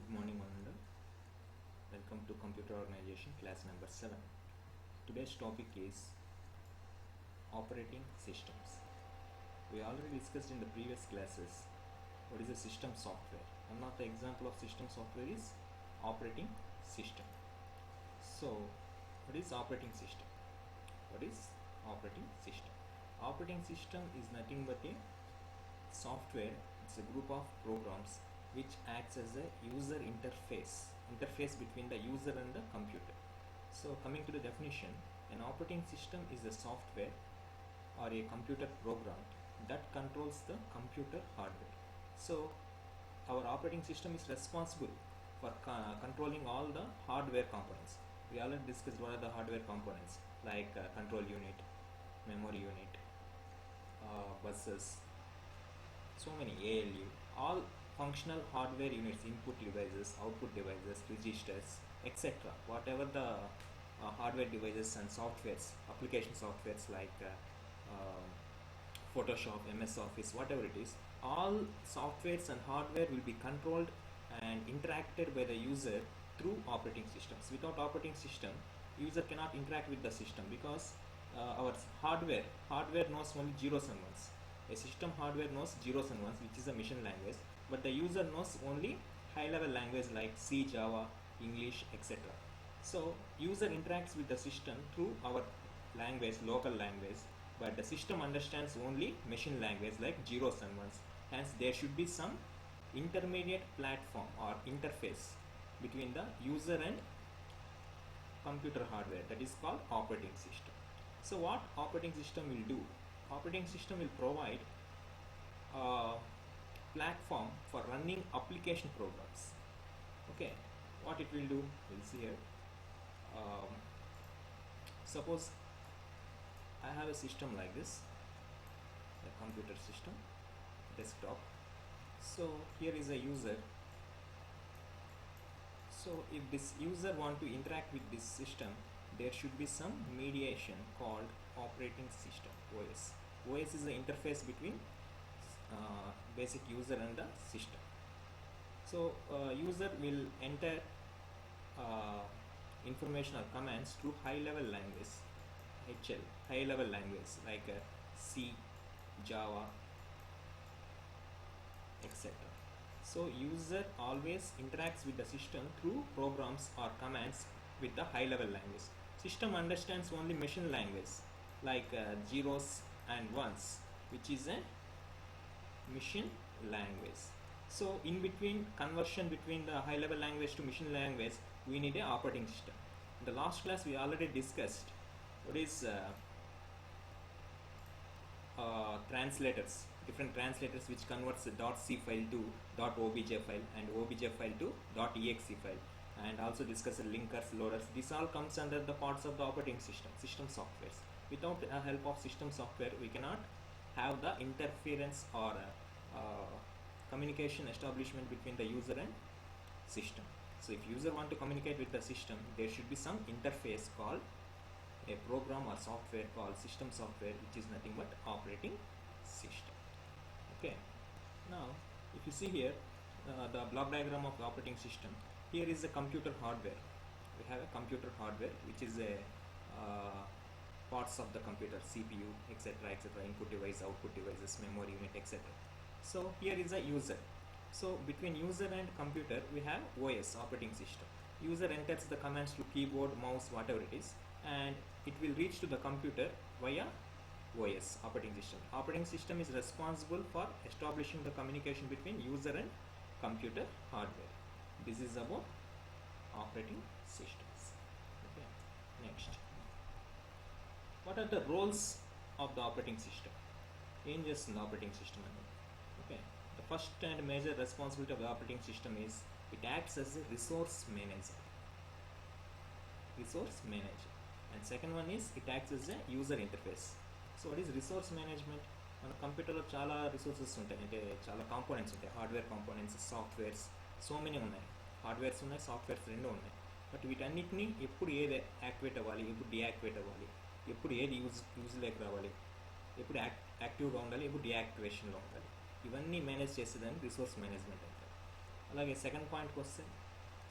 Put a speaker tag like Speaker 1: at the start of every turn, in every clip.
Speaker 1: Good morning, Ananda. Welcome to Computer Organization class number 7. Today's topic is operating systems. We already discussed in the previous classes what is a system software. One of the example of system software is operating system. So, what is operating system? What is operating system? Operating system is nothing but a software. It's a group of programs which acts as a user interface between the user and the computer. So coming to the definition, an operating system is a software or a computer program that controls the computer hardware. So our operating system is responsible for controlling all the hardware components. We already discussed what are the hardware components like control unit, memory unit, buses, so many ALU, all functional hardware units, input devices, output devices, registers, etc. Whatever the hardware devices and softwares, application softwares like Photoshop, MS Office, whatever it is, all softwares and hardware will be controlled and interacted by the user through operating systems. Without operating system, user cannot interact with the system because our hardware knows only zeros and ones. A system hardware knows zeros and ones, which is a machine language, but the user knows only high level language like C, Java, English, etc. So user interacts with the system through our language, local language, but the system understands only machine language like zeros and ones. Hence there should be some intermediate platform or interface between the user and computer hardware, that is called operating system. So what operating system will do? Operating system will provide a platform for running application programs. Okay, what it will do, we'll see here. Suppose I have a system like this, a computer system, desktop. So here is a user. So if this user want to interact with this system, there should be some mediation called operating system, OS. OS is the interface between basic user and the system. So user will enter information or commands through high level language, HL, high level language like C, Java, etc. So user always interacts with the system through programs or commands with the high level language. System understands only machine language like zeros and ones, which is a machine language. So in between conversion between the high level language to machine language, we need a operating system. In the last class we already discussed what is translators, different translators which converts the .c file to .obj file and obj file to .exe file, and also discuss linkers, loaders. This all comes under the parts of the operating system softwares. Without the help of system software, we cannot have the interference or communication establishment between the user and system. So if user want to communicate with the system, there should be some interface called a program or software called system software, which is nothing but operating system. Okay, now if you see here the block diagram of the operating system, here is the computer hardware. We have a computer hardware which is a parts of the computer, CPU, etc., etc., input device, output devices, memory unit, etc. So here is a user. So between user and computer we have OS, operating system. User enters the commands to keyboard, mouse, whatever it is, and it will reach to the computer via OS, operating system. Operating system is responsible for establishing the communication between user and computer hardware. This is about operating systems. Okay, next, what are the roles of the operating system? Changes in the operating system. Okay, the first and major responsibility of the operating system is it acts as a resource manager. And second one is it acts as a user interface. So what is resource management? మన కంప్యూటర్లో చాలా resources ఉంటాయి, అంటే చాలా components ఉంటాయి, hardware components, softwares, so many ఉన్నాయి. Hardwares ఉన్నాయి, softwares రెండు ఉన్నాయి. బట్ వీటన్నిటిని ఎప్పుడు ఏది యాక్టివేట్ అవ్వాలి, ఎప్పుడు డీయాక్టివేట్ అవ్వాలి, ఎప్పుడు ఏది యూజ్లోకి రావాలి, ఎప్పుడు యాక్టివ్గా ఉండాలి, ఎప్పుడు డీయాక్టివేషన్లో ఉండాలి, ఇవన్నీ మేనేజ్ చేసేదాన్ని రిసోర్స్ మేనేజ్మెంట్ అంటారు. అలాగే సెకండ్ పాయింట్కి వస్తే,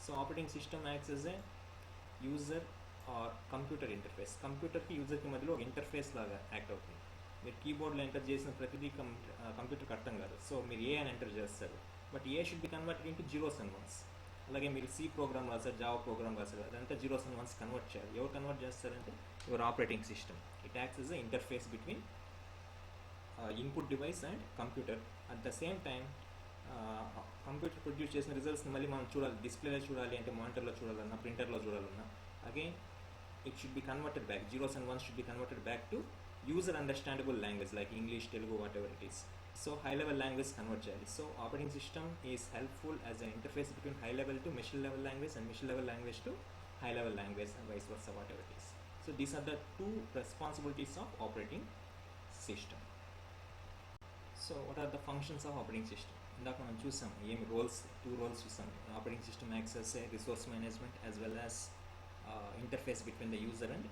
Speaker 1: so operating system acts as a user or computer interface. కంప్యూటర్కి యూజర్కి మధ్యలో ఒక ఇంటర్ఫేస్ లాగా యాక్ట్ అవుతుంది. మీరు కీబోర్డ్లో ఎంటర్ చేసిన ప్రతిదీ కంప్యూటర్కి అర్థం కాదు. సో మీరు ఏ అని ఎంటర్ చేస్తారు, but A should be converted into zeros and once. అలాగే మీరు సి ప్రోగ్రామ్ రాస్తారు, జావా ప్రోగ్రామ్ రాస్తారు, అదంతా జీరోస్ అండ్ వన్స్ కన్వర్ట్ చేయాలి. ఎవరు కన్వర్ట్ చేస్తారంటే your operating system. It acts as a interface between input device and computer. At the same time computer produce చేసిన రిజల్ట్స్ని మళ్ళీ మనం చూడాలి, డిస్ప్లేలో చూడాలి అంటే, మానిటర్లో చూడాలన్నా, ప్రింటర్లో చూడాలన్నా, again it should be converted back. Zeros and once should be converted back to user understandable language like English, Telugu, whatever it is. So high level language convert cheyali. So operating system is helpful as an interface between high level to machine level language and machine level language to high level language and vice versa, whatever it is. So these are the two responsibilities of operating system. So what are the functions of operating system? ఇందాక మనం చూసాం ఏం roles, two roles చూసాం. Operating system acts as a resource management as well as interface between the user and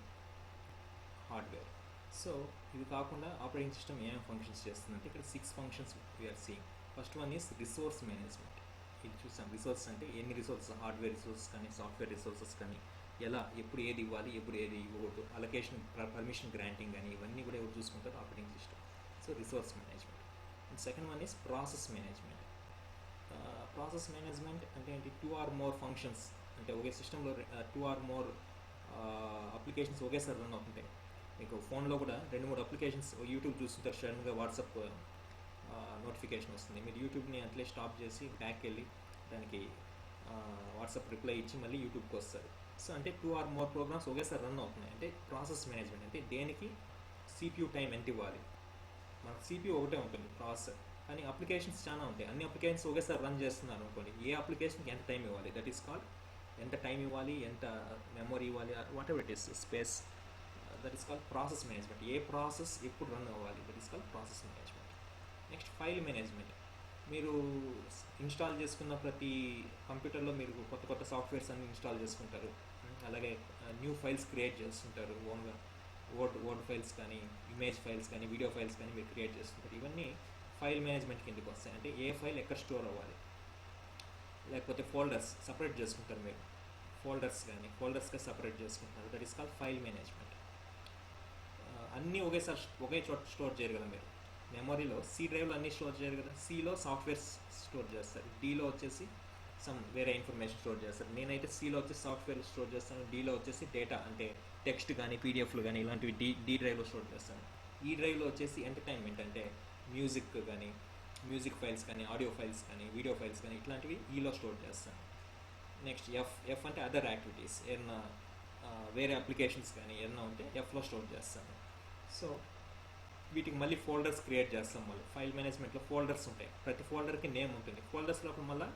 Speaker 1: hardware. So ఇవి కాకుండా operating system ఏమేమి functions చేస్తుందంటే, ఇక్కడ 6 functions we're seeing. First one is resource management. ఇది చూసాం. Resource అంటే ఎన్ని రిసోర్సెస్, హార్డ్వేర్ రిసోర్సెస్ కానీ సాఫ్ట్వేర్ రిసోర్సెస్ కానీ, ఎలా ఎప్పుడు ఏది ఇవ్వాలి ఎప్పుడు ఏది ఇవ్వకూడదు, అలొకేషన్, పర్మిషన్ గ్రాంటింగ్ కానీ ఇవన్నీ కూడా ఎవరు చూసుకుంటారు, operating system. So resource management. And second one is process management. Process management అంటే ఏంటి, 2 or more ఫంక్షన్స్ అంటే ఒకే సిస్టంలో 2 or more అప్లికేషన్స్ ఒకేసారి రన్ అవుతుంటాయి. మీకు ఫోన్లో కూడా 2-3 అప్లికేషన్స్, యూట్యూబ్ చూస్తుంటారు, సడన్గా వాట్సాప్ నోటిఫికేషన్ వస్తుంది. మీరు యూట్యూబ్ని అట్లే స్టాప్ చేసి బ్యాక్ వెళ్ళి దానికి వాట్సాప్ రిప్లై ఇచ్చి మళ్ళీ యూట్యూబ్కి వస్తారు. సో అంటే 2 or more ప్రోగ్రామ్స్ ఒకేసారి రన్ అవుతున్నాయి. అంటే ప్రాసెస్ మేనేజ్మెంట్ అంటే దేనికి CPU టైం ఎంత ఇవ్వాలి. మనకు CPU ఒకటే ఉంటుంది ప్రాసెసర్, కానీ అప్లికేషన్స్ చాలా ఉంటాయి. అన్ని అప్లికేషన్స్ ఒకేసారి రన్ చేస్తున్నారు అనుకోండి, ఏ అప్లికేషన్కి ఎంత టైం ఇవ్వాలి, దట్ ఈస్ కాల్డ్ ఎంత టైం ఇవ్వాలి, ఎంత మెమొరీ ఇవ్వాలి, what ever it is, space, that is called process management. A process ఎప్పుడు రన్ అవ్వాలి, that is called process management. Next file management. మీరు ఇన్స్టాల్ చేసుకున్న ప్రతి కంప్యూటర్లో మీరు కొత్త కొత్త సాఫ్ట్వేర్స్ అన్ని ఇన్స్టాల్ చేసుకుంటారు. అలాగే న్యూ ఫైల్స్ క్రియేట్ చేస్తుంటారు ఓన్గా. వర్డ్ ఫైల్స్ కానీ, ఇమేజ్ ఫైల్స్ కానీ, వీడియో ఫైల్స్ కానీ మీరు క్రియేట్ చేస్తుంటారు. ఇవన్నీ ఫైల్ మేనేజ్మెంట్ కిందకి వస్తాయి. అంటే ఏ ఫైల్ ఎక్కడ స్టోర్ అవ్వాలి, లేకపోతే ఫోల్డర్స్ సపరేట్ చేసుకుంటారు. మీరు ఫోల్డర్స్గా సపరేట్ చేసుకుంటున్నారు, that is called file management. అన్నీ ఒకే చోట స్టోర్ చేయరు కదా. మీరు మెమొరీలో సి డ్రైవ్లో అన్నీ స్టోర్ చేయరు కదా. సిలో సాఫ్ట్వేర్స్ స్టోర్ చేస్తారు, డీలో వచ్చేసి వేరే ఇన్ఫర్మేషన్ స్టోర్ చేస్తారు. నేనైతే సిలో వచ్చేసి సాఫ్ట్వేర్ స్టోర్ చేస్తాను, డీలో వచ్చేసి డేటా అంటే టెక్స్ట్ కానీ, పీడిఎఫ్లు కానీ ఇలాంటివి డి డ్రైవ్లో స్టోర్ చేస్తాను. ఈ డ్రైవ్లో వచ్చేసి ఎంటర్టైన్మెంట్ అంటే మ్యూజిక్ కానీ, మ్యూజిక్ ఫైల్స్ కానీ, ఆడియో ఫైల్స్ కానీ, వీడియో ఫైల్స్ కానీ ఇట్లాంటివి ఈలో స్టోర్ చేస్తాను. నెక్స్ట్ ఎఫ్ అంటే అదర్ యాక్టివిటీస్, ఏమన్నా వేరే అప్లికేషన్స్ కానీ ఏమన్నా ఉంటే ఎఫ్లో స్టోర్ చేస్తాను. సో వీటికి మళ్ళీ ఫోల్డర్స్ క్రియేట్ చేస్తాం. మళ్ళీ ఫైల్ మేనేజ్మెంట్లో ఫోల్డర్స్ ఉంటాయి, ప్రతి ఫోల్డర్కి నేమ్ ఉంటుంది. ఫోల్డర్స్ లోపల మళ్ళీ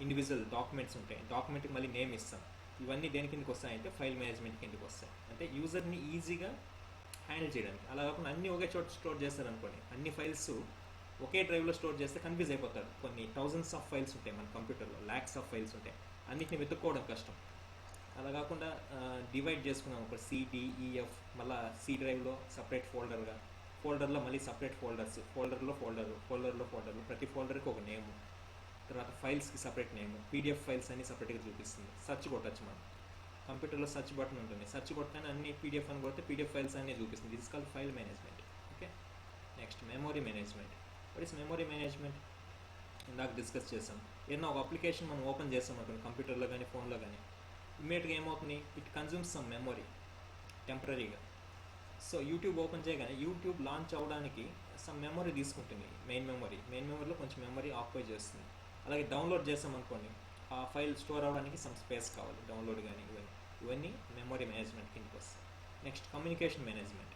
Speaker 1: ఇండివిజువల్ డాక్యుమెంట్స్ ఉంటాయి, డాక్యుమెంట్కి మళ్ళీ నేమ్ ఇస్తాం. ఇవన్నీ దేని కిందకి వస్తాయంటే ఫైల్ మేనేజ్మెంట్ కిందకి వస్తాయి. అంటే యూజర్ని ఈజీగా హ్యాండిల్ చేయడానికి. అలా కాకుండా అన్నీ ఒకే చోట స్టోర్ చేస్తారనుకోండి, అన్ని ఫైల్స్ ఒకే డ్రైవ్లో స్టోర్ చేస్తే కన్ఫ్యూజ్ అయిపోతారు. కొన్ని థౌజండ్స్ ఆఫ్ ఫైల్స్ ఉంటాయి మన కంప్యూటర్లో, ల్యాక్స్ ఆఫ్ ఫైల్స్ ఉంటాయి, అన్నిటిని వెతుక్కోవడం కష్టం. అలా కాకుండా డివైడ్ చేసుకున్నాం ఒక సిడిఈఎఫ్, మళ్ళీ సి డ్రైవ్లో సపరేట్ ఫోల్డర్లో మళ్ళీ సపరేట్ ఫోల్డర్లో ప్రతి ఫోల్డర్కి ఒక నేము, తర్వాత ఫైల్స్కి సపరేట్ నేము, పీడిఎఫ్ ఫైల్స్ అన్ని సపరేట్గా చూపిస్తుంది. సెర్చ్ కొట్టచ్చు మనం కంప్యూటర్లో, సెర్చ్ బటన్ ఉంటుంది, సెర్చ్ కొట్టానే అన్ని పీడిఎఫ్ అని కొడితే పీడిఎఫ్ ఫైల్స్ అన్నీ చూపిస్తుంది. This called file management. Okay, next memory management. What is memory management? ఇందాక డిస్కస్ చేసాం. ఏదైనా ఒక అప్లికేషన్ మనం ఓపెన్ చేస్తాం అనుకోండి కంప్యూటర్లో కానీ, ఫోన్లో కానీ, ఇమ్మీడియట్గా ఏమవుతుంది, ఇట్ కన్జ్యూమ్స్ సమ్ మెమొరీ టెంపరీగా. సో యూట్యూబ్ ఓపెన్ చేయగానే యూట్యూబ్ లాంచ్ అవ్వడానికి సమ్ మెమొరీ తీసుకుంటుంది, మెయిన్ మెమొరీలో కొంచెం మెమొరీ ఆక్యుపై చేస్తుంది. అలాగే డౌన్లోడ్ చేసాం అనుకోండి, ఆ ఫైల్ స్టోర్ అవ్వడానికి సమ్ స్పేస్ కావాలి, డౌన్లోడ్ కానీ ఇవన్నీ మెమొరీ మేనేజ్మెంట్ కిందకి వస్తాయి. Next communication management.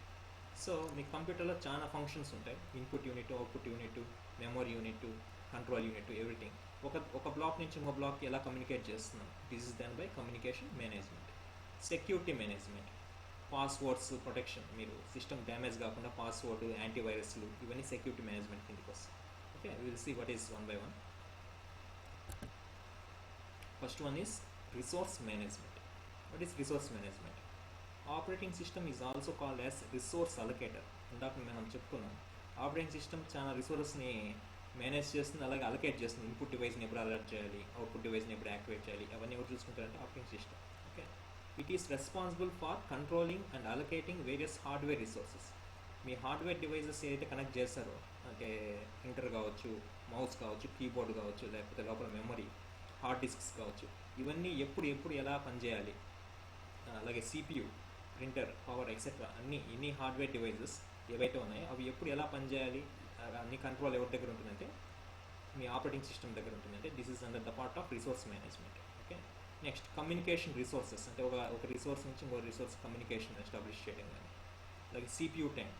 Speaker 1: సో మీ కంప్యూటర్లో చాలా ఫంక్షన్స్ ఉంటాయి, input unit, output unit, memory unit, control unit, everything. ఒక బ్లాక్ నుంచి ఇంకో బ్లాక్కి ఎలా కమ్యూనికేట్ చేస్తున్నాం, this is then by communication management. Security management, passwords protection, మీరు సిస్టమ్ డ్యామేజ్ కాకుండా పాస్వర్డ్, యాంటీవైరస్లు ఇవన్నీ సెక్యూరిటీ మేనేజ్మెంట్ కిందకి వస్తాయి. Okay, will see what is one by one. First one is resource management. What is resource management? Operating system is also called as resource allocator. ఇందాక మనం చెప్పుకున్నాం, operating system చాలా రిసోర్స్ని manage చేస్తుంది, అలాగే అలకేట్ చేస్తుంది. Input డివైస్ని ఎప్పుడు అలర్ట్ చేయాలి, output డివైస్ని ఎప్పుడు యాక్టివేట్ చేయాలి, అవన్నీ ఎవరు చూసుకుంటారంటే operating system. Okay, it is responsible for controlling and allocating various hardware resources. మీ హార్డ్వేర్ డివైజెస్ ఏదైతే కనెక్ట్ చేస్తారో, అంటే ప్రింటర్ కావచ్చు, మౌస్ కావచ్చు, కీబోర్డ్ కావచ్చు, లేకపోతే లోపల మెమరీ, హార్డ్ డిస్క్స్ కావచ్చు, ఇవన్నీ ఎప్పుడు ఎలా పనిచేయాలి, అలాగే సిపియు, ప్రింటర్, పవర్ ఎక్సెట్రా ఎన్ని హార్డ్వేర్ డివైజెస్ ఏవైతే ఉన్నాయో అవి ఎప్పుడు ఎలా పనిచేయాలి, అన్ని కంట్రోల్ ఎవరి దగ్గర ఉంటుందంటే మీ ఆపరేటింగ్ సిస్టమ్ దగ్గర ఉంటుందంటే this is under the part of resource management. Okay, next communication resources, అంటే ఒక రిసోర్స్ నుంచి ఇంకో రిసోర్స్ కమ్యూనికేషన్ ఎస్టాబ్లిష్ చేయడం కానీ, అలాగే సిపియు టైం.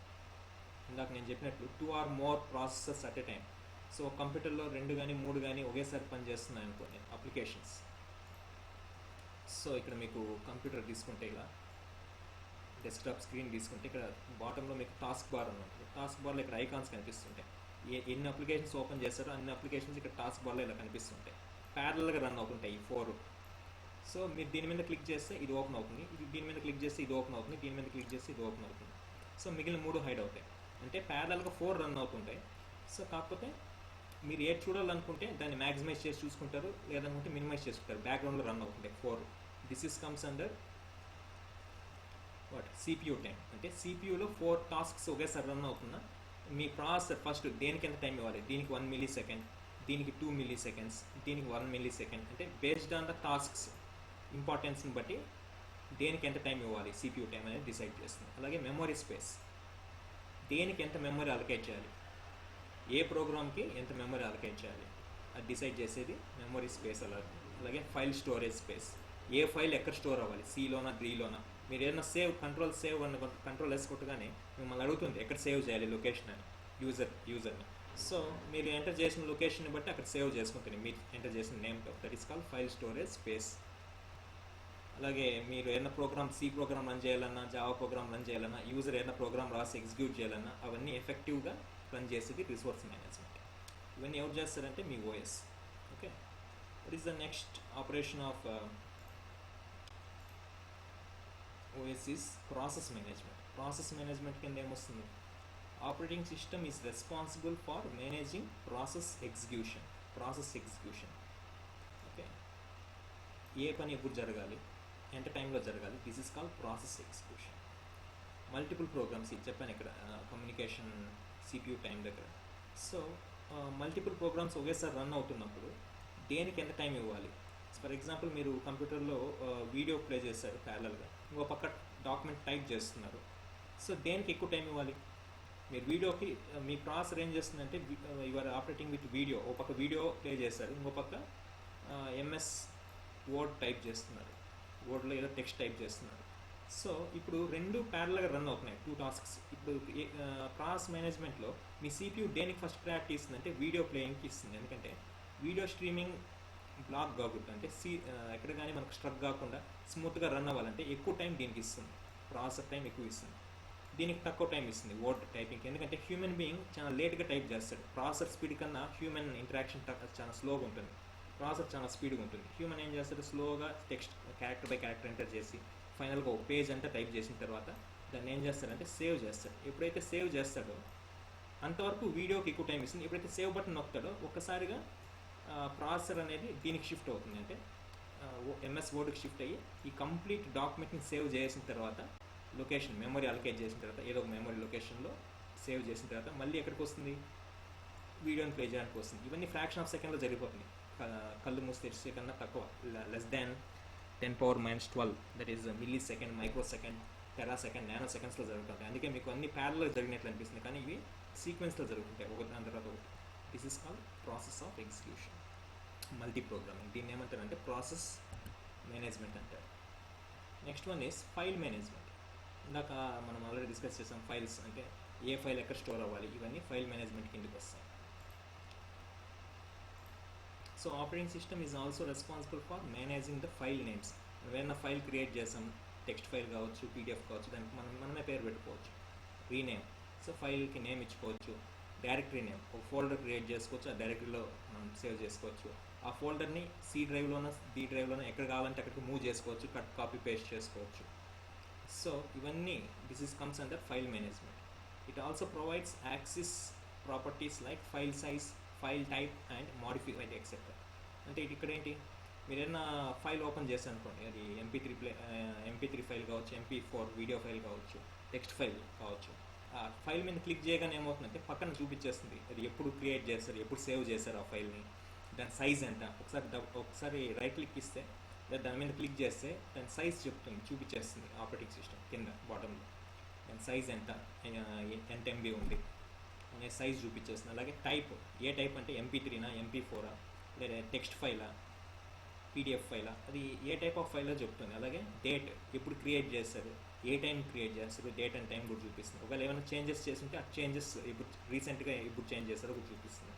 Speaker 1: ఇందాక నేను చెప్పినట్లు 2 or more processors at a time. So కంప్యూటర్లో 2 కానీ 3 కానీ ఒకేసారి పనిచేస్తున్నాయి అనుకోండి అప్లికేషన్స్. సో ఇక్కడ మీకు కంప్యూటర్ తీసుకుంటే, ఇలా డెస్క్టాప్ స్క్రీన్ తీసుకుంటే, ఇక్కడ బాటంలో మీకు టాస్క్ బార్ అని ఉంటుంది. టాస్క్ బార్లో ఇక్కడ ఐకాన్స్ కనిపిస్తుంటాయి. ఎన్ని అప్లికేషన్స్ ఓపెన్ చేస్తారో అన్ని అప్లికేషన్స్ ఇక్కడ టాస్క్ బార్లో ఇలా కనిపిస్తుంటాయి. ప్యారలల్గా రన్ అవుతుంటాయి ఈ 4. సో మీరు దీని మీద క్లిక్ చేస్తే ఇది ఓపెన్ అవుతుంది, దీని మీద క్లిక్ చేస్తే ఇది ఓపెన్ అవుతుంది, దీని మీద క్లిక్ చేస్తే ఇది ఓపెన్ అవుతుంది. సో మిగిలిన 3 హైడ్ అవుతాయి. అంటే ప్యారలల్గా 4 రన్ అవుతుంటాయి. సో కాకపోతే మీరు ఏది చూడాలనుకుంటే దాన్ని మ్యాక్సిమైజ్ చేసి చూసుకుంటారు, లేదనుకుంటే మినిమైజ్ చేసుకుంటారు. బ్యాక్గ్రౌండ్లో రన్ అవుతుంటాయి 4. This is comes under what, CPU time. అంటే సిపియూలో 4 టాస్క్స్ ఒకేసారి రన్ అవుతున్నా మీ ప్రాసెసర్ ఫస్ట్ దేనికి ఎంత టైం ఇవ్వాలి, దీనికి 1 millisecond, దీనికి 2 milliseconds, దీనికి 1 millisecond, అంటే బేస్డ్ ఆన్ ద టాస్క్స్ ఇంపార్టెన్స్ని బట్టి దేనికి ఎంత టైం ఇవ్వాలి సిపియూ టైం అనేది డిసైడ్ చేస్తుంది. అలాగే మెమరీ స్పేస్, దేనికి ఎంత మెమరీ అలకేట్ చేయాలి, ఏ ప్రోగ్రామ్కి ఎంత మెమరీ అలకేట్ చేయాలి అది డిసైడ్ చేసేది మెమరీ స్పేస్. అలాగే ఫైల్ స్టోరేజ్ స్పేస్, ఏ ఫైల్ ఎక్కడ స్టోర్ అవ్వాలి, సిలోనా, డ్రీలోనా. మీరు ఏదైనా కంట్రోల్ కంట్రోల్ ఎస్ కొట్టగానే మిమ్మల్ని అడుగుతుంది ఎక్కడ సేవ్ చేయాలి లొకేషన్ అని యూజర్ని. సో మీరు ఎంటర్ చేసిన లొకేషన్ని బట్టి అక్కడ సేవ్ చేసుకుంటుంది మీరు ఎంటర్ చేసిన నేమ్తో. That is called file storage space. అలాగే మీరు ఏదైనా ప్రోగ్రామ్, సి ప్రోగ్రామ్ రన్ చేయాలన్నా, జావా ప్రోగ్రామ్ రన్ చేయాలన్నా, యూజర్ ఏదైనా ప్రోగ్రామ్ రాసి ఎగ్జిక్యూట్ చేయాలన్నా అవన్నీ ఎఫెక్టివ్గా రన్ చేసేది రిసోర్స్ మేనేజ్మెంట్. ఇవన్నీ ఎవరు చేస్తారంటే మీ OS. Okay, what is the next operation of OS is process management. Process management కింద ఏమొస్తుంది, operating system is responsible for managing process execution. Okay, ఏ పని ఎప్పుడు జరగాలి, ఎంత టైంలో జరగాలి, this is called process execution. Multiple programs ఇది చెప్పాను ఇక్కడ కమ్యూనికేషన్ సిపియూ టైం దగ్గర. సో మల్టిపుల్ ప్రోగ్రామ్స్ ఒకేసారి రన్ అవుతున్నప్పుడు దేనికి ఎంత టైం ఇవ్వాలి. ఫర్ ఎగ్జాంపుల్ మీరు కంప్యూటర్లో వీడియో ప్లే చేశారు ప్యారలల్గా, ఇంకో పక్క డాక్యుమెంట్ టైప్ చేస్తున్నారు. సో దేనికి ఎక్కువ టైం ఇవ్వాలి. మీరు వీడియోకి మీ ప్రాసెసర్ ఏం చేస్తుందంటే యువర్ ఆపరేటింగ్ విత్ వీడియో, ఓ పక్క వీడియో ప్లే చేస్తారు, ఇంకో పక్క MS వర్డ్ టైప్ చేస్తున్నారు, వర్డ్లో ఏదో టెక్స్ట్ టైప్ చేస్తున్నారు. సో ఇప్పుడు 2 ప్యారలల్గా రన్ అవుతున్నాయి, 2 టాస్క్స్. ఇప్పుడు ప్రాసెస్ మేనేజ్మెంట్లో మీ CPU దేనికి ఫస్ట్ ప్రయారిటీ ఇస్తుంది అంటే వీడియో ప్లేయింగ్కి ఇస్తుంది. ఎందుకంటే వీడియో స్ట్రీమింగ్ బ్లాక్ కాకూడదు, అంటే ఎక్కడ కానీ మనకు స్ట్రక్ కాకుండా స్మూత్గా రన్ అవ్వాలంటే ఎక్కువ టైం దీనికి ఇస్తుంది, ప్రాసెసర్ టైం ఎక్కువ ఇస్తుంది. దీనికి తక్కువ టైం ఇస్తుంది వర్డ్ టైపింగ్కి, ఎందుకంటే హ్యూమన్ బీయింగ్ చాలా లేట్గా టైప్ చేస్తాడు. ప్రాసెసర్ స్పీడ్ కన్నా హ్యూమన్ ఇంటరాక్షన్ చాలా స్లోగా ఉంటుంది, ప్రాసెసర్ చాలా స్పీడ్గా ఉంటుంది. హ్యూమన్ ఏం చేస్తాడు, స్లోగా text character by character enter చేసి ఫైనల్గా ఒక పేజ్ అంతా టైప్ చేసిన తర్వాత దాన్ని ఏం చేస్తాడంటే సేవ్ చేస్తాడు. ఎప్పుడైతే సేవ్ చేస్తాడో అంతవరకు వీడియోకి ఎక్కువ టైం ఇస్తుంది. ఎప్పుడైతే సేవ్ బటన్ నొక్కుతాడో ఒక్కసారిగా ప్రాసెసర్ అనేది దీనికి షిఫ్ట్ అవుతుంది, అంటే MS వర్డ్కి షిఫ్ట్ అయ్యి ఈ కంప్లీట్ డాక్యుమెంట్ని సేవ్ చేసిన తర్వాత లొకేషన్ మెమరీ అలకేట్ చేసిన తర్వాత ఏదో ఒక మెమరీ లొకేషన్లో సేవ్ చేసిన తర్వాత మళ్ళీ ఎక్కడికి వస్తుంది, వీడియోని ప్లే చేయడానికి వస్తుంది. ఇవన్నీ ఫ్రాక్షన్ ఆఫ్ సెకండ్లో జరిగిపోతుంది, కళ్ళు మూసి తెరిచే కన్నా తక్కువ, less than 10⁻12, that is millisecond, microsecond, terasecond, nano సెకండ్స్లో జరుగుతుంటాయి. అందుకే మీకు అన్ని ప్యారలల్ జరిగినట్లు అనిపిస్తుంది, కానీ ఇవి సీక్వెన్స్లో జరుగుతుంటాయి ఒకటి దాని తర్వాత ఒకటి. This is called process of execution, multi programming. దీన్ని ఏమంటారంటే ప్రాసెస్ మేనేజ్మెంట్ అంటారు. Next one is file management. ఇందాక మనం ఆల్రెడీ డిస్కస్ చేసాం, ఫైల్స్ అంటే ఏ ఫైల్ ఎక్కడ స్టోర్ అవ్వాలి, ఇవన్నీ ఫైల్ మేనేజ్మెంట్ కిందకి వస్తాయి. So operating system is also responsible for managing the file names. ఏదైనా ఫైల్ క్రియేట్ చేసాం, టెక్స్ట్ ఫైల్ కావచ్చు, PDF కావచ్చు, దానికి మనమే పేరు పెట్టుకోవచ్చు, రీనేమ్. సో ఫైల్కి నేమ్ ఇచ్చుకోవచ్చు, డైరెక్టరీ నేమ్, ఒక ఫోల్డర్ క్రియేట్ చేసుకోవచ్చు, ఆ డైరెక్టరీలో మనం సేవ్ చేసుకోవచ్చు. ఆ ఫోల్డర్ని C డ్రైవ్లోనో D డ్రైవ్లోనో ఎక్కడ కావాలంటే అక్కడికి మూవ్ చేసుకోవచ్చు, కాపీ పేస్ట్ చేసుకోవచ్చు. సో ఇవన్నీ this is comes under file management. It also provides access properties like file size, file type and modify etcetera. అంటే ఇక్కడ ఏంటి, మీరు ఏదైనా ఫైల్ ఓపెన్ చేశారు అనుకోండి, అది MP3 ఫైల్ కావచ్చు, MP4 వీడియో ఫైల్ కావచ్చు, టెక్స్ట్ ఫైల్ కావచ్చు. ఆ ఫైల్ మీద క్లిక్ చేయగానే ఏమవుతుందంటే పక్కన చూపించేస్తుంది అది ఎప్పుడు క్రియేట్ చేస్తారు, ఎప్పుడు సేవ్ చేస్తారు ఆ ఫైల్ని, దాని సైజ్ ఎంత. ఒకసారి రైట్ క్లిక్ ఇస్తే దాని మీద క్లిక్ చేస్తే దాని సైజ్ చూపించేస్తుంది ఆపరేటింగ్ సిస్టమ్ కింద బాటంలో. దాని సైజ్ ఎంత MB ఉంది అనే సైజ్ చూపించేస్తుంది. అలాగే టైప్, ఏ టైప్ అంటే MP3నా, MP4 లేదా టెక్స్ట్ ఫైలా, PDF ఫైలా, అది ఏ టైప్ ఆఫ్ ఫైల్లో చెప్తుంది. అలాగే డేట్, ఎప్పుడు క్రియేట్ చేస్తారు, ఏ టైం క్రియేట్ చేస్తారు, డేట్ అండ్ టైం కూడా చూపిస్తుంది. ఒకవేళ ఏమైనా చేంజెస్ చేస్తుంటే ఆ చేంజెస్ ఇప్పుడు రీసెంట్గా ఎప్పుడు చేంజ్ చేస్తారో కూడా చూపిస్తుంది.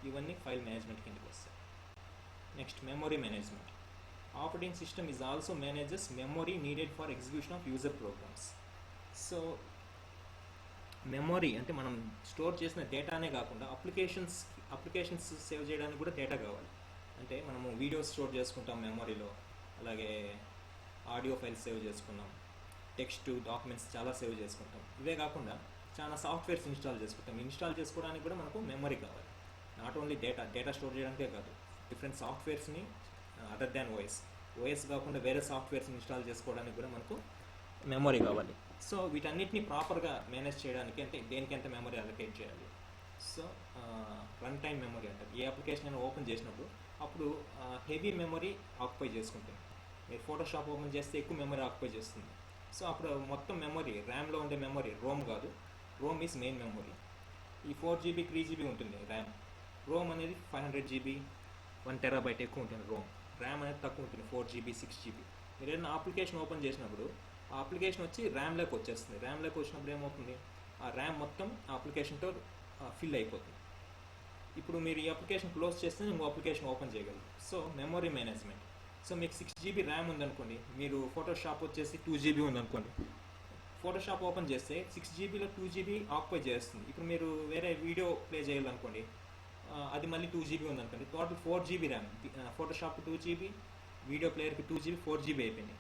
Speaker 1: ఇవన్నీ ఫైల్ మేనేజ్మెంట్ కిందకి వస్తాయి. Next memory management. Operating system is also manages memory needed for execution of user programs. So memory అంటే మనం స్టోర్ చేసిన డేటానే కాకుండా అప్లికేషన్స్ సేవ్ చేయడానికి కూడా డేటా కావాలి. అంటే మనము వీడియోస్ స్టోర్ చేసుకుంటాం మెమొరీలో, అలాగే ఆడియో ఫైల్స్ సేవ్ చేసుకున్నాం, టెక్స్ట్ డాక్యుమెంట్స్ చాలా సేవ్ చేసుకుంటాం. ఇవే కాకుండా చాలా సాఫ్ట్వేర్స్ ఇన్స్టాల్ చేసుకోవడానికి కూడా మనకు మెమొరీ కావాలి. నాట్ ఓన్లీ డేటా స్టోర్ చేయడానికే కాదు, డిఫరెంట్ సాఫ్ట్వేర్స్ని అదర్ దాన్ ఓఎస్ కాకుండా వేరే సాఫ్ట్వేర్స్ ఇన్స్టాల్ చేసుకోవడానికి కూడా మనకు మెమొరీ కావాలి. సో వీటన్నిటిని ప్రాపర్గా మేనేజ్ చేయడానికి అంటే దేనికి ఎంత మెమొరీ అలొకేట్ చేయాలి. సో రన్ టైం మెమొరీ అంటారు. ఏ అప్లికేషన్ అయినా ఓపెన్ చేసినప్పుడు అప్పుడు హెవీ మెమొరీ ఆక్యుపై చేసుకుంటుంది. మీరు ఫోటోషాప్ ఓపెన్ చేస్తే ఎక్కువ మెమొరీ ఆక్యుపై చేస్తుంది. సో అప్పుడు మొత్తం మెమొరీ, ర్యామ్లో ఉండే మెమొరీ, రోమ్ కాదు, రోమ్ ఈజ్ మెయిన్ మెమొరీ. ఈ 4GB 3GB ఉంటుంది ర్యామ్. రోమ్ అనేది 500GB 1TB ఎక్కువ ఉంటుంది రోమ్. ర్యామ్ అనేది తక్కువ ఉంటుంది 4GB 6GB. మీరు ఏదైనా అప్లికేషన్ ఓపెన్ చేసినప్పుడు ఆ అప్లికేషన్ వచ్చి ర్యామ్లోకి వచ్చేస్తుంది. ర్యామ్లోకి వచ్చినప్పుడు ఏమవుతుంది, ఆ ర్యామ్ మొత్తం ఆ అప్లికేషన్తో ఫిల్ అయిపోతుంది. ఇప్పుడు మీరు ఈ అప్లికేషన్ క్లోజ్ చేస్తే ఇంకో అప్లికేషన్ ఓపెన్ చేయగలరు. So memory management. సో మీకు 6GB ర్యామ్ ఉందనుకోండి, మీరు ఫోటోషాప్ వచ్చేసి 2GB ఉందనుకోండి, ఫోటోషాప్ ఓపెన్ చేస్తే 6GBలో 2GB ఆక్యుపై చేస్తుంది. ఇప్పుడు మీరు వేరే వీడియో ప్లే చేయాలనుకోండి, అది మళ్ళీ 2GB ఉందనుకోండి, total 4GB RAM. Photoshop 2GB, video ప్లేయర్కి 2GB, 4GB అయిపోయింది.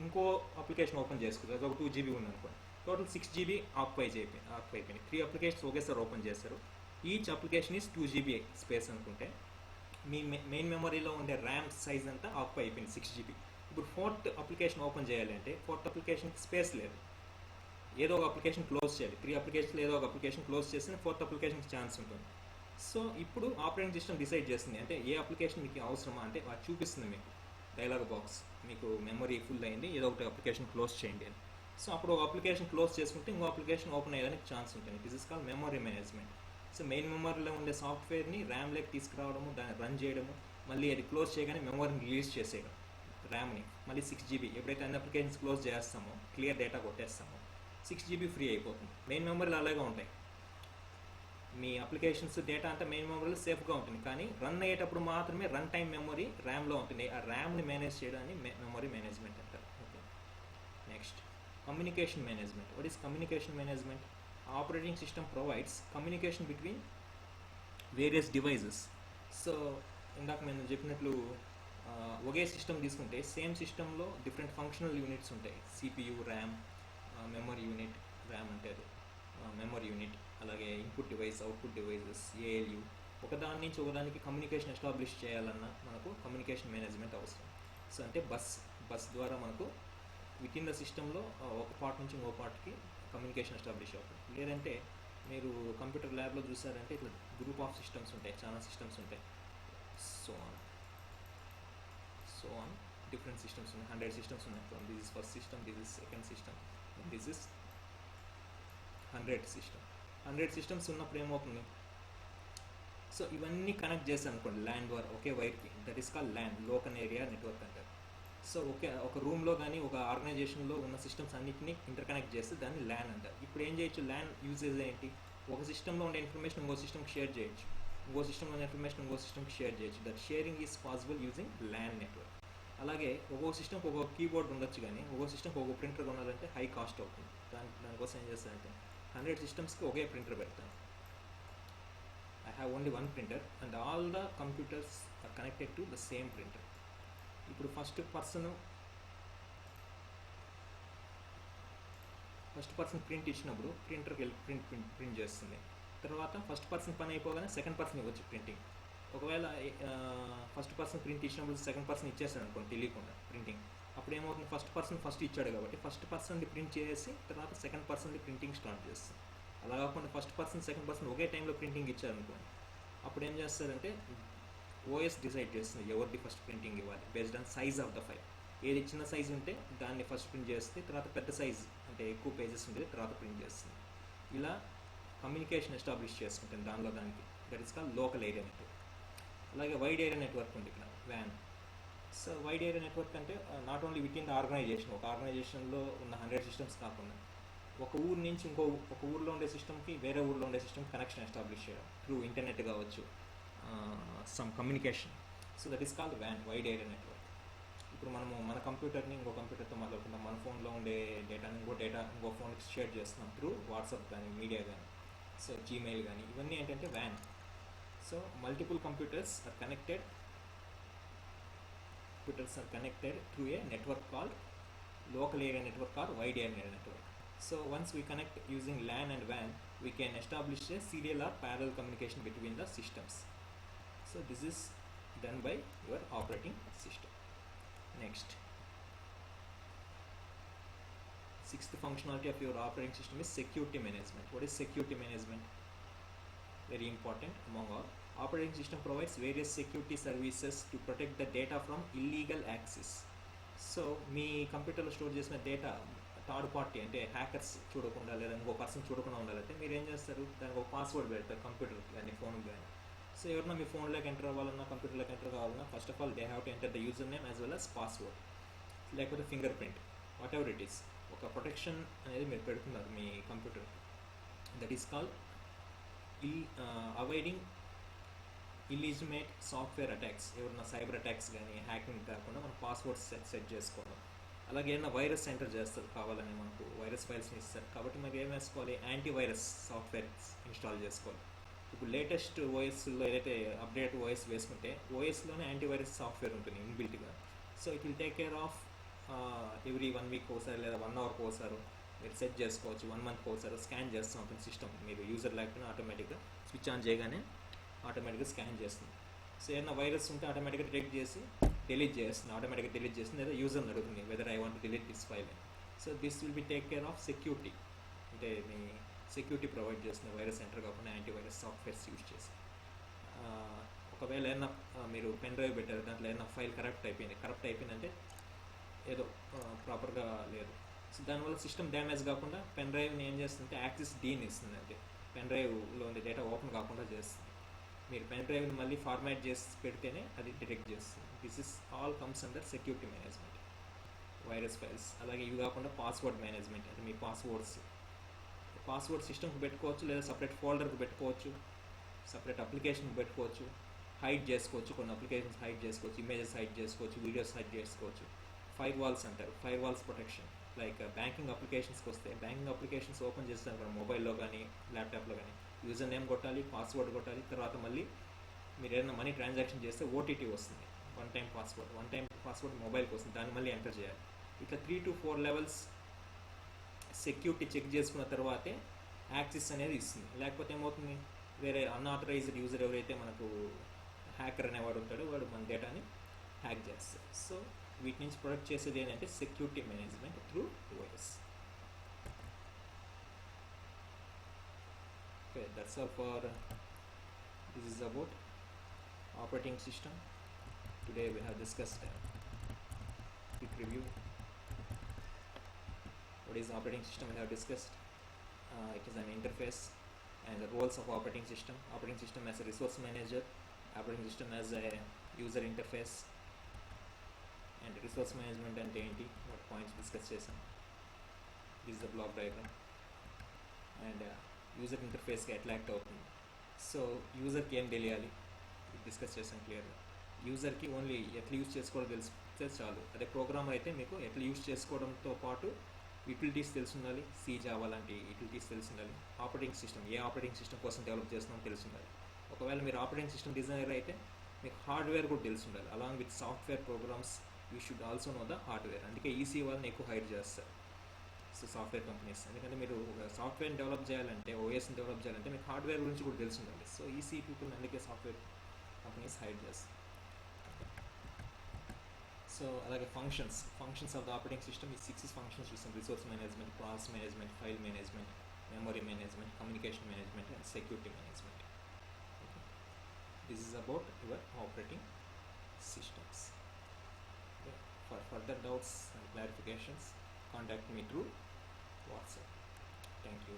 Speaker 1: ఇంకో అప్లికేషన్ ఓపెన్ చేసుకోవచ్చు, అది ఒక 2GB ఉందనుకోండి, టోటల్ 6GB ఆక్యుపై అయిపోయింది. 3 అప్లికేషన్స్ ఒకేసారి ఓపెన్ చేస్తారు. Each application is 2GB space అనుకుంటే మీ మెయిన్ మెమొరీలో ఉండే ర్యామ్ సైజ్ అంతా ఆక్యుపై అయిపోయింది 6GB. ఇప్పుడు 4th అప్లికేషన్ ఓపెన్ చేయాలంటే 4th అప్లికేషన్కి స్పేస్ లేదు, ఏదో ఒక అప్లికేషన్ క్లోజ్ చేయాలి. 3 అప్లికేషన్లో ఏదో ఒక అప్లికేషన్ క్లోజ్ చేస్తే 4th అప్లికేషన్కి ఛాన్స్ ఉంటుంది. సో ఇప్పుడు ఆపరేటింగ్ సిస్టమ్ డిసైడ్ చేస్తుంది అంటే ఏ అప్లికేషన్ మీకు అవసరమా అంటే అది చూపిస్తుంది మీకు డైలాగ్ బాక్స్, మీకు మెమరీ ఫుల్ అయింది, ఏదో ఒకటి అప్లికేషన్ క్లోజ్ చేయండి అని. సో అప్పుడు ఒక అప్లికేషన్ క్లోజ్ చేసుకుంటే ఇంకో అప్లికేషన్ ఓపెన్ అయ్యేదానికి ఛాన్స్ ఉంటుంది. This is called memory management. So main మెమరీలో ఉండే సాఫ్ట్వేర్ని ర్యామ్లోకి తీసుకురావడము, దాన్ని రన్ చేయడము, మళ్ళీ అది క్లోజ్ చేయగానే మెమరీని రిలీజ్ చేసేయడం ర్యామ్ని. మళ్ళీ 6GB ఎప్పుడైతే అన్ని అప్లికేషన్స్ క్లోజ్ చేస్తామో, క్లియర్ డేటా కొట్టేస్తామో 6GB ఫ్రీ అయిపోతుంది. మెయిన్ మెమరీలు అలాగే ఉంటాయి. మీ అప్లికేషన్స్ డేటా అంతా మెయిన్ మెమరీలో సేఫ్గా ఉంటుంది, కానీ రన్ అయ్యేటప్పుడు మాత్రమే రన్ టైం మెమరీ ర్యామ్లో ఉంటుంది. ఆ ర్యామ్ని మేనేజ్ చేయడాన్ని మెమరీ మేనేజ్మెంట్ అంటారు. Okay, next communication management. What is communication management? Operating system provides communication between various devices. So ఇందాక నేను చెప్పినట్లు ఒకే సిస్టమ్ తీసుకుంటే సేమ్ సిస్టంలో డిఫరెంట్ ఫంక్షనల్ యూనిట్స్ ఉంటాయి. CPU, RAM, memory unit, RAM అంటే అది మెమరీ యూనిట్, అలాగే input device, output devices, ALU. ఒకదాని నుంచి ఒకదానికి కమ్యూనికేషన్ ఎస్టాబ్లిష్ చేయాలన్నా మనకు కమ్యూనికేషన్ మేనేజ్మెంట్ అవసరం. సో అంటే బస్ ద్వారా మనకు విత్ ఇన్ ద సిస్టంలో ఒక పార్ట్ నుంచి ఇంకో పార్ట్కి కమ్యూనికేషన్ ఎస్టాబ్లిష్ అవుతుంది. లేదంటే మీరు కంప్యూటర్ ల్యాబ్లో చూసారంటే ఇట్లా గ్రూప్ ఆఫ్ సిస్టమ్స్ ఉంటాయి, చాలా సిస్టమ్స్ ఉంటాయి. సో ఆన్ డిఫరెంట్ సిస్టమ్స్ ఉన్నాయి, 100 సిస్టమ్స్ ఉన్నాయి. This is first system, this is second system, this is 100 system. 100 systems ఉన్నప్పుడు ఏమవుతుంది, సో ఇవన్నీ కనెక్ట్ చేస్తాను అనుకోండి ల్యాన్ ద్వారా ఒకే వైర్కి, that is call LAN, local area network అంటారు. సో ఒక రూమ్లో కానీ ఒక ఆర్గనైజేషన్లో ఉన్న సిస్టమ్స్ అన్నింటినీ ఇంటర్కనెక్ట్ చేస్తే దాన్ని ల్యాన్ అంటారు. ఇప్పుడు ఏం చేయొచ్చు, ల్యాన్ యూజేజ్ ఏంటి, ఒక సిస్టంలో ఉండే ఇన్ఫర్మేషన్ ఇంకో సిస్టమ్కి షేర్ చేయొచ్చు, ఇంకో సిస్టంలో ఉండే ఇన్ఫర్మేషన్ ఇంకో సిస్టమ్కి షేర్ చేయొచ్చు. That sharing is possible using LAN network. అలాగే ఒక్కో సిస్టమ్కి ఒక్కొక్క కీబోర్డ్ ఉండొచ్చు, కానీ ఒక్కో సిస్టమ్కి ఒక్కొక్క ప్రింటర్ కొనాలంటే హై కాస్ట్ అవుతుంది. దానికోసం ఏం చేస్తానంటే 100 సిస్టమ్స్కి ఒకే ప్రింటర్ పెడతాను. I have only one printer and all the computers are connected to the same printer. ఇప్పుడు ఫస్ట్ పర్సన్ ప్రింట్ ఇచ్చినప్పుడు ప్రింటర్కి వెళ్ళి ప్రింట్ చేస్తుంది. తర్వాత ఫస్ట్ పర్సన్ పని అయిపోగానే సెకండ్ పర్సన్ ఇవ్వచ్చు ప్రింటింగ్. ఒకవేళ ఫస్ట్ పర్సన్ ప్రింట్ ఇచ్చినప్పుడు సెకండ్ పర్సన్ ఇచ్చేస్తాడు అనుకోండి తెలియకుండా ప్రింటింగ్, అప్పుడు ఏమవుతుంది, ఫస్ట్ పర్సన్ ఫస్ట్ ఇచ్చాడు కాబట్టి ఫస్ట్ పర్సన్ది ప్రింట్ చేసి తర్వాత సెకండ్ పర్సన్ది ప్రింటింగ్ స్టార్ట్ చేస్తుంది. అలా కాకుండా ఫస్ట్ పర్సన్ సెకండ్ పర్సన్ ఒకే టైంలో ప్రింటింగ్ ఇచ్చారనుకోండి, అప్పుడు ఏం చేస్తారంటే ఓఎస్ డిసైడ్ చేస్తుంది ఎవరిది ఫస్ట్ ప్రింటింగ్ ఇవ్వాలి based on size of the file. ఏది చిన్న సైజ్ ఉంటే దాన్ని ఫస్ట్ ప్రింట్ చేస్తే తర్వాత పెద్ద సైజ్ అంటే ఎక్కువ పేజెస్ ఉంటే తర్వాత ప్రింట్ చేస్తుంది. ఇలా కమ్యూనికేషన్ ఎస్టాబ్లిష్ చేసుకుంటుంది దానిలో దానికి. That is called local area network. అలాగే వైడ్ ఏరియా నెట్వర్క్ ఉంది ఇక్కడ వ్యాన్. సో వైడ్ ఏరియా నెట్వర్క్ అంటే not only within the organization, ఒక ఆర్గనైజేషన్లో ఉన్న 100 సిస్టమ్స్ కాకుండా ఒక ఊరు నుంచి ఒక ఊర్లో ఉండే సిస్టమ్కి వేరే ఊర్లో ఉండే సిస్టమ్ కనెక్షన్ ఎస్టాబ్లిష్ చేయడం త్రూ ఇంటర్నెట్ కావచ్చు, some communication. So that is called van, wide area network. ఇప్పుడు మనము మన కంప్యూటర్ని ఇంకో కంప్యూటర్తో మాట్లాడుకుంటాం, మన ఫోన్లో ఉండే డేటాని ఇంకో ఫోన్కి షేర్ చేస్తున్నాం త్రూ వాట్సాప్ కానీ మీడియా కానీ, సో జీమెయిల్ కానీ, ఇవన్నీ ఏంటంటే van. So multiple computers are connected through a network called local area network or wide area network. So once we connect using LAN and WAN, we can establish a serial or parallel communication between the systems. So this is done by your operating system. Next, sixth functionality of your operating system is security management. What is security management? Very important among all. Operating system provides various security services to protect the data from illegal access. So మీ కంప్యూటర్లో store చేసిన data third party అంటే hackers చూడకుండా లేదా ఇంకో person చూడకుండా ఉండాలంటే మీరు ఏం చేస్తారు, దానికి ఒక పాస్వర్డ్ పెడతారు కంప్యూటర్కి కానీ ఫోన్కి కానీ. సో ఎవరైనా మీ ఫోన్లోకి ఎంటర్ అవ్వాలన్నా కంప్యూటర్లోకి ఎంటర్ కావాలన్నా first of all they have to enter the user name as well as password, లేకపోతే fingerprint, whatever it is. ఒక ప్రొటెక్షన్ అనేది మీరు పెడుతున్నారు మీ కంప్యూటర్కి. That is called avoiding illegitimate software attacks. ఎవరైనా సైబర్ అటాక్స్ కానీ హ్యాకింగ్ కాకుండా మనం పాస్వర్డ్స్ సెట్ చేసుకోవడం. అలాగే ఏమైనా వైరస్ ఎంటర్ చేస్తారు కావాలని, మనకు వైరస్ ఫైల్స్ని ఇస్తారు కాబట్టి మనకి ఏం వేసుకోవాలి, యాంటీవైరస్ సాఫ్ట్వేర్ ఇన్స్టాల్ చేసుకోవాలి. ఇప్పుడు లేటెస్ట్ ఓఎస్లో ఏదైతే అప్డేట్ ఓఎస్ వేసుకుంటే ఓఎస్లోనే యాంటీవైరస్ సాఫ్ట్వేర్ ఉంటుంది ఇన్బిల్ట్గా. So it will take care of every 1 week ఒకసారి లేదా 1 అవర్కి ఒకసారి మీరు సెట్ చేసుకోవచ్చు, 1 మంత్కి ఒకసారి స్కాన్ చేస్తూ ఉంటుంది సిస్టమ్. మీరు యూజర్ లేకపోయినా ఆటోమేటిక్గా స్విచ్ ఆన్ చేయగానే ఆటోమేటిక్గా స్కాన్ చేస్తుంది. సో ఏదైనా వైరస్ ఉంటే ఆటోమేటిక్గా డిటెక్ట్ చేసి డిలీట్ చేస్తుంది, ఆటోమేటిక్గా డిలీట్ చేస్తుంది, లేదా యూజర్ని అడుగుతుంది weather I want delete this file. So this will be take care of security, అంటే మీ సెక్యూరిటీ ప్రొవైడ్ చేస్తుంది వైరస్ ఎంటర్ కాకుండా యాంటీవైరస్ సాఫ్ట్వేర్స్ యూజ్ చేసి. ఒకవేళ ఏదైనా మీరు పెన్ డ్రైవ్ పెట్టారు, దాంట్లో ఏదైనా ఫైల్ కరప్ట్ అయిపోయిందంటే ఏదో ప్రాపర్గా లేదు. సో దానివల్ల సిస్టమ్ డ్యామేజ్ కాకుండా పెన్ డ్రైవ్ని ఏం చేస్తుందంటే యాక్సెస్ డీని ఇస్తుంది, అంటే పెన్ డ్రైవ్లో ఉండే డేటా ఓపెన్ కాకుండా చేస్తుంది. మీరు పెన్ డ్రైవ్ని మళ్ళీ ఫార్మాట్ చేసి పెడితేనే అది డిటెక్ట్ చేస్తుంది. This is all comes under security management, virus files. అలాగే ఇవి కాకుండా పాస్వర్డ్ మేనేజ్మెంట్, అంటే మీ పాస్వర్డ్ సిస్టమ్కి పెట్టుకోవచ్చు, లేదా సపరేట్ ఫోల్డర్కి పెట్టుకోవచ్చు, సపరేట్ అప్లికేషన్కి పెట్టుకోవచ్చు, హైడ్ చేసుకోవచ్చు, కొన్ని అప్లికేషన్స్ హైడ్ చేసుకోవచ్చు, ఇమేజెస్ హైడ్ చేసుకోవచ్చు, వీడియోస్ హైడ్ చేసుకోవచ్చు. ఫైర్ వాల్స్ అంటారు, firewalls protection. Like banking అప్లికేషన్స్కి వస్తే బ్యాంకింగ్ అప్లికేషన్స్ ఓపెన్ చేస్తాను కూడా మొబైల్లో కానీ ల్యాప్టాప్లో కానీ యూజర్ నేమ్ కొట్టాలి, పాస్వర్డ్ కొట్టాలి, తర్వాత మళ్ళీ మీరు ఏదైనా మనీ ట్రాన్సాక్షన్ చేస్తే ఓటీటీ వస్తుంది, వన్ టైం పాస్వర్డ్ మొబైల్కి వస్తుంది, దాన్ని మళ్ళీ ఎంటర్ చేయాలి. ఇట్లా 3 to 4 లెవెల్స్ సెక్యూరిటీ చెక్ చేసుకున్న తర్వాతే యాక్సెస్ అనేది ఇస్తుంది. లేకపోతే ఏమవుతుంది, వేరే అన్ఆథరైజ్డ్ యూజర్ ఎవరైతే మనకు హ్యాకర్ అనేవాడు ఉంటాడో వాడు మన డేటాని హ్యాక్ చేస్తారు. సో వీటి నుంచి ప్రొటెక్ట్ చేసేది ఏంటంటే security management through OS. Okay, that's all for this is about operating system. Today we have discussed quick review. What is operating system? We have discussed it is an interface and the roles of operating system as a resource manager, operating system as a user interface, and resource management and ఏంటి what points discuss చేసాం. This is the block diagram and user ఇంటర్ఫేస్కి ఎట్లా act అవుతుంది. So యూజర్కి ఏం తెలియాలి discuss చేసాం క్లియర్గా. యూజర్కి only ఎట్లా యూజ్ చేసుకోవడం తెలిస్తే చాలు. అదే ప్రోగ్రామర్ అయితే మీకు ఎట్లా యూజ్ చేసుకోవడంతో పాటు యూటిలిటీస్ తెలిసి ఉండాలి, సి జావా లాంటి యూటిలిటీస్ తెలిసి ఉండాలి. ఆపరేటింగ్ సిస్టమ్, ఏ ఆపరేటింగ్ సిస్టమ్ కోసం డెవలప్ చేస్తున్నామో తెలిసి ఉండాలి. ఒకవేళ మీరు ఆపరేటింగ్ సిస్టమ్ డిజైనర్ అయితే మీకు హార్డ్వేర్ కూడా తెలిసి ఉండాలి. Along with software programmes you should also know the hardware. అందుకే ఈసీ వాళ్ళని ఎక్కువ హైర్ చేస్తారు. సో సాఫ్ట్వేర్ కంపెనీస్, ఎందుకంటే మీరు సాఫ్ట్వేర్ని డెవలప్ చేయాలంటే, ఓఎస్ని డెవలప్ చేయాలంటే మీకు హార్డ్వేర్ గురించి కూడా తెలిసి ఉండాలి. సో ఈసీ పీపుల్ అందుకే సాఫ్ట్వేర్ కంపెనీస్ హైర్ చేస్తాయి. సో అలాగే functions of the operating system ఈ 6 ఫంక్షన్స్ చూసాం: resource management, process management, file management, memory management, communication management, and security management. Okay. This is about your operating systems. Okay. For further doubts and clarifications, contact me through WhatsApp. Thank you.